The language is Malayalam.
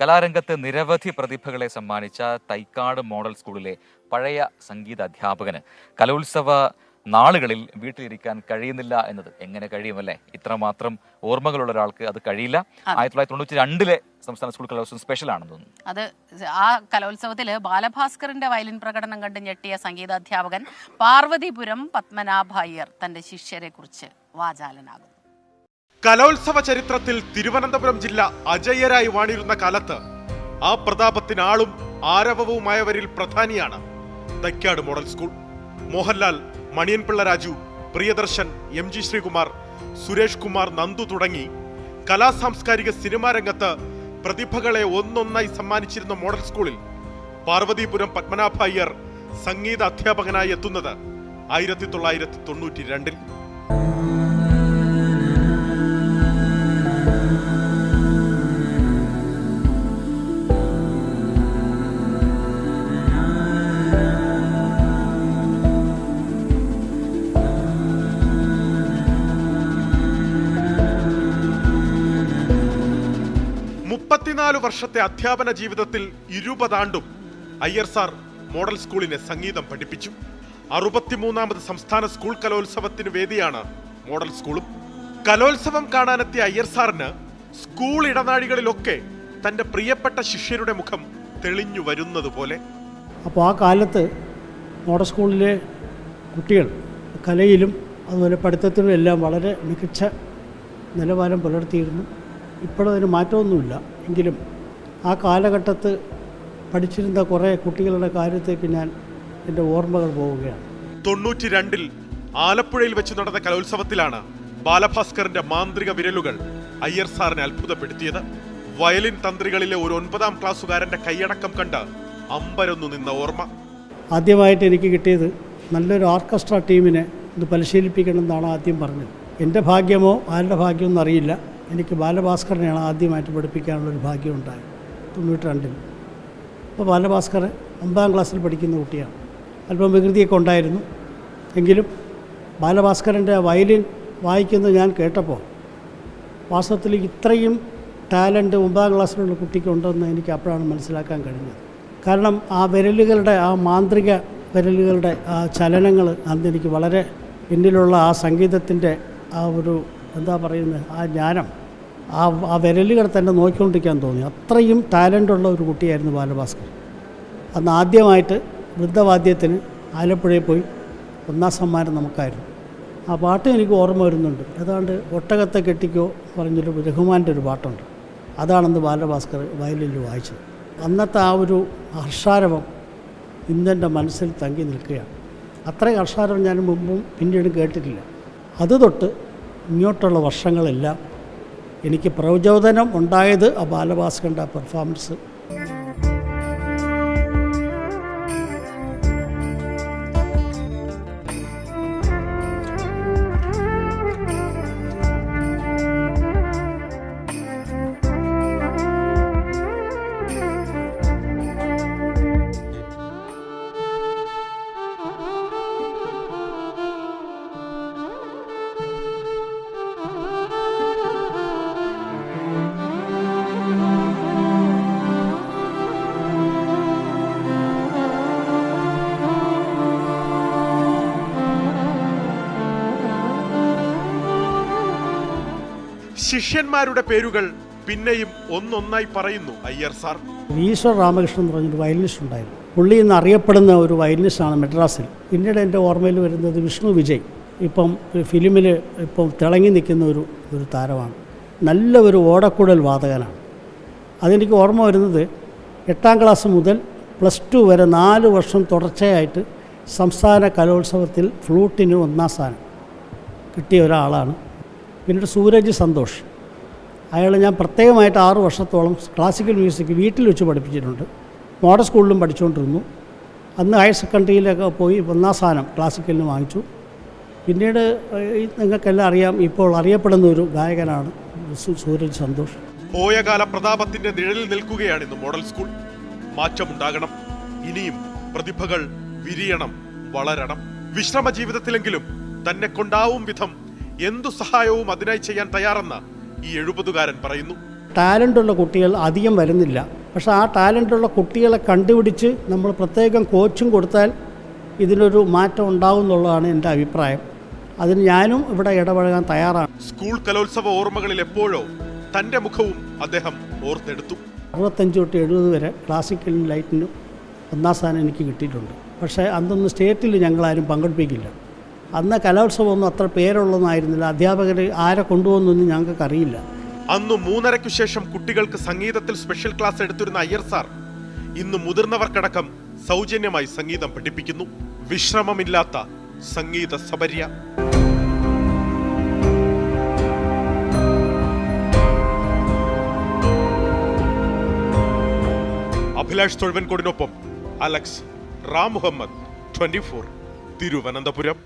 കലാരംഗത്ത് നിരവധി പ്രതിഭകളെ സമ്മാനിച്ച തൈക്കാട് മോഡൽ സ്കൂളിലെ പഴയ സംഗീത അധ്യാപകന് കലോത്സവ നാളുകളിൽ വീട്ടിലിരിക്കാൻ കഴിയുന്നില്ല എന്നത് എങ്ങനെ കഴിയുമല്ലേ? ഇത്രമാത്രം ഓർമ്മകളുള്ള ഒരാൾക്ക് അത് കഴിയില്ല. 1992 സംസ്ഥാന സ്കൂൾ കലോത്സവം സ്പെഷ്യൽ ആണെന്ന് തോന്നുന്നു. അത് ആ കലോത്സവത്തില് ബാലഭാസ്കറിന്റെ വയലിൻ പ്രകടനം കണ്ട് ഞെട്ടിയ സംഗീതാധ്യാപകൻ പാർവതിപുരം പത്മനാഭ അയ്യർ തന്റെ ശിഷ്യരെ കുറിച്ച് വാചാലനാകുന്നു. കലോത്സവ ചരിത്രത്തിൽ തിരുവനന്തപുരം ജില്ല അജയ്യരായി വാണിരുന്ന കാലത്ത് ആ പ്രതാപത്തിന് ആളും ആരവവുമായവരിൽ പ്രധാനിയാണ് Thycaud model school. Mohanlal, Maniyanpilla Raju, Priyadarshan, MG Sreekumar, Suresh Kumar, Nandu തുടങ്ങി കലാസാംസ്കാരിക സിനിമാ രംഗത്ത് പ്രതിഭകളെ ഒന്നൊന്നായി സമ്മാനിച്ചിരുന്ന മോഡൽ സ്കൂളിൽ പാർവതിപുരം പത്മനാഭ അയ്യർ സംഗീത അധ്യാപകനായി എത്തുന്നത് 1992. വർഷത്തെ അധ്യാപന ജീവിതത്തിൽ 20 ആണ്ടും അയ്യർ സാർ മോഡൽ സ്കൂളിനെ സംഗീതം പഠിപ്പിച്ചു. 63ാമത് സംസ്ഥാന സ്കൂൾ കലോത്സവത്തിന് വേദിയാണ് മോഡൽ സ്കൂളും. കലോത്സവം കാണാനെത്തിയ അയ്യർ സാറിന് സ്കൂൾ ഇടനാഴികളിലൊക്കെ തന്റെ പ്രിയപ്പെട്ട ശിഷ്യരുടെ മുഖം തെളിഞ്ഞു വരുന്നത് പോലെ. അപ്പോൾ ആ കാലത്ത് മോഡൽ സ്കൂളിലെ കുട്ടികൾ കലയിലും അതുപോലെ പഠിത്തത്തിലും എല്ലാം വളരെ മികച്ച നിലവാരം പുലർത്തിയിരുന്നു. ഇപ്പോഴതിന് മാറ്റമൊന്നുമില്ല. എങ്കിലും ആ കാലഘട്ടത്ത് പഠിച്ചിരുന്ന കുറേ കുട്ടികളുടെ കാര്യത്തേക്ക് ഞാൻ എൻ്റെ ഓർമ്മകൾ പോവുകയാണ്. 92 ആലപ്പുഴയിൽ വെച്ച് നടന്ന കലോത്സവത്തിലാണ് ബാലഭാസ്കറിന്റെ മാന്ത്രിക വിരലുകൾ അയ്യർ സാറിനെ അത്ഭുതപ്പെടുത്തിയത്. വയലിൻ തന്ത്രികളിലെ ഒരു 9ാം ക്ലാസ്സുകാരന്റെ കൈയടക്കം കണ്ട് അമ്പരന്നു നിന്ന ഓർമ്മ. ആദ്യമായിട്ട് എനിക്ക് കിട്ടിയത് നല്ലൊരു ഓർക്കസ്ട്ര ടീമിനെ ഒന്ന് പരിശീലിപ്പിക്കണം എന്നാണ് ആദ്യം പറഞ്ഞത്. എൻ്റെ ഭാഗ്യമോ ആരുടെ ഭാഗ്യമൊന്നും അറിയില്ല. എനിക്ക് ബാലഭാസ്കറിനെയാണ് ആദ്യമായിട്ട് പഠിപ്പിക്കാനുള്ളൊരു ഭാഗ്യം ഉണ്ടായത് 92. അപ്പോൾ ബാലഭാസ്കർ 9ാം ക്ലാസ്സിൽ പഠിക്കുന്ന കുട്ടിയാണ്. അല്പം വികൃതിയൊക്കെ ഉണ്ടായിരുന്നു. എങ്കിലും ബാലഭാസ്കറിൻ്റെ വയലിൻ വായിക്കുന്നത് ഞാൻ കേട്ടപ്പോൾ വാസ്തവത്തിൽ ഇത്രയും ടാലൻറ്റ് 9ാം ക്ലാസ്സിലുള്ള കുട്ടിക്കുണ്ടെന്ന് എനിക്ക് അപ്പോഴാണ് മനസ്സിലാക്കാൻ കഴിഞ്ഞത്. കാരണം ആ വിരലുകളുടെ ആ മാന്ത്രിക വിരലുകളുടെ ആ ചലനങ്ങൾ അന്ന് എനിക്ക് വളരെ പിന്നിലുള്ള ആ സംഗീതത്തിൻ്റെ ആ ഒരു എന്താ പറയുന്നത് ആ ജ്ഞാനം ആ വിരലുകൾ തന്നെ നോക്കിക്കൊണ്ടിരിക്കാൻ തോന്നി. അത്രയും ടാലൻ്റുള്ള ഒരു കുട്ടിയായിരുന്നു ബാലഭാസ്കർ. അന്ന് ആദ്യമായിട്ട് വൃദ്ധവാദ്യത്തിന് ആലപ്പുഴയിൽ പോയി 1ാം സമ്മാനം നമുക്കായിരുന്നു. ആ പാട്ട് എനിക്ക് ഓർമ്മ വരുന്നുണ്ട്. ഏതാണ്ട് ഒട്ടകത്തെ കെട്ടിക്കോ പറഞ്ഞൊരു രഘുമാൻ്റെ ഒരു പാട്ടുണ്ട്. അതാണെന്ന് ബാലഭാസ്കർ വയലിൽ വായിച്ചത്. അന്നത്തെ ആ ഒരു ഹർഷാരവം ഇന്നെൻ്റെ മനസ്സിൽ തങ്ങി നിൽക്കുകയാണ്. അത്രയും ഹർഷാരവം ഞാൻ മുമ്പും പിന്നീട് കേട്ടിട്ടില്ല. അത് തൊട്ട് ഇങ്ങോട്ടുള്ള വർഷങ്ങളെല്ലാം എനിക്ക് പ്രചോദനം ഉണ്ടായത് ആ ബാലഭാസ്കറിൻ്റെ പെർഫോമൻസ്. ശിഷ്യന്മാരുടെ പേരുകൾ പിന്നെയും ഒന്നൊന്നായി പറയുന്നു അയ്യർ സാർ. ഈശ്വർ രാമകൃഷ്ണൻ എന്ന് പറഞ്ഞൊരു വയലിനിസ്റ്റ് ഉണ്ടായിരുന്നു. പുള്ളി ഇന്ന് അറിയപ്പെടുന്ന ഒരു വയലിനിസ്റ്റാണ് മെഡ്രാസിൽ. പിന്നീട് എൻ്റെ ഓർമ്മയിൽ വരുന്നത് വിഷ്ണു വിജയ്. ഇപ്പം ഫിലിമിൽ ഇപ്പം തിളങ്ങി നിൽക്കുന്ന ഒരു താരമാണ്. നല്ല ഒരു ഓടക്കുഴൽ വാദകനാണ്. അതെനിക്ക് ഓർമ്മ വരുന്നത് 8ാം ക്ലാസ് മുതൽ +2 വരെ 4 വർഷം തുടർച്ചയായിട്ട് സംസ്ഥാന കലോത്സവത്തിൽ ഫ്ലൂട്ടിന് 1ാം സ്ഥാനം കിട്ടിയ ഒരാളാണ്. പിന്നീട് സൂരജ് സന്തോഷ്, അയാൾ ഞാൻ പ്രത്യേകമായിട്ട് 6 വർഷത്തോളം ക്ലാസിക്കൽ മ്യൂസിക് വീട്ടിൽ വെച്ച് പഠിപ്പിച്ചിട്ടുണ്ട്. മോഡൽ സ്കൂളിലും പഠിച്ചുകൊണ്ടിരുന്നു. അന്ന് ഹയർ സെക്കൻഡറിയിലൊക്കെ പോയി 1ാം സ്ഥാനം ക്ലാസിക്കലിന് വാങ്ങിച്ചു. പിന്നീട് നിങ്ങൾക്കെല്ലാം അറിയാം, ഇപ്പോൾ അറിയപ്പെടുന്ന ഒരു ഗായകനാണ് സൂരജ് സന്തോഷ്. പോയകാല പ്രതാപത്തിന്റെ നിഴലിൽ നിൽക്കുകയാണ് ഇന്ന് മോഡൽ സ്കൂൾ. മാറ്റമുണ്ടാകണം. ഇനിയും പ്രതിഭകൾ വിരിയണം, വളരണം. വിശ്രമ ജീവിതത്തിലെങ്കിലും തന്നെ കൊണ്ടാവും വിധം എന്തു സഹായവും അതിനായി ചെയ്യാൻ തയ്യാറെന്ന് ഈ 70കാരൻ പറയുന്നു. ടാലൻ്റുള്ള കുട്ടികൾ അധികം വരുന്നില്ല. പക്ഷേ ആ ടാലൻ്റുള്ള കുട്ടികളെ കണ്ടുപിടിച്ച് നമ്മൾ പ്രത്യേകം കോച്ചും കൊടുത്താൽ ഇതിനൊരു മാറ്റം ഉണ്ടാകും എന്നുള്ളതാണ് എൻ്റെ അഭിപ്രായം. അതിന് ഞാനും ഇവിടെ ഇടപഴകാൻ തയ്യാറാണ്. സ്കൂൾ കലോത്സവ ഓർമ്മകളിൽ എപ്പോഴോ തന്റെ മുഖവും അദ്ദേഹം ഓർത്തെടുത്തു. 65 തൊട്ട് 70 വരെ ക്ലാസിക്കലിനും ലൈറ്റിനും 1ാം സ്ഥാനം എനിക്ക് കിട്ടിയിട്ടുണ്ട്. പക്ഷേ അന്നൊന്നും സ്റ്റേറ്റിൽ ഞങ്ങളാരും പങ്കെടുപ്പിക്കില്ല. അന്ന് കലോത്സവമൊന്നും അത്ര പേരുള്ളതായിരുന്നില്ല. അധ്യാപകർ ആരെ കൊണ്ടുപോകുന്നൊന്നും ഞങ്ങൾക്ക് അറിയില്ല. അന്ന് 3:30 ശേഷം കുട്ടികൾക്ക് സംഗീതത്തിൽ സ്പെഷ്യൽ ക്ലാസ് എടുത്തിരുന്ന അയ്യർ സാർ ഇന്ന് മുതിർന്നവർക്കടക്കം സൗജന്യമായി സംഗീതം പഠിപ്പിക്കുന്നു. വിശ്രമമില്ലാത്ത സംഗീത സബര്യ. അഭിലാഷ് തൊഴുവൻകോടിനൊപ്പം അലക്സ് റാം മുഹമ്മദ്, 24, തിരുവനന്തപുരം.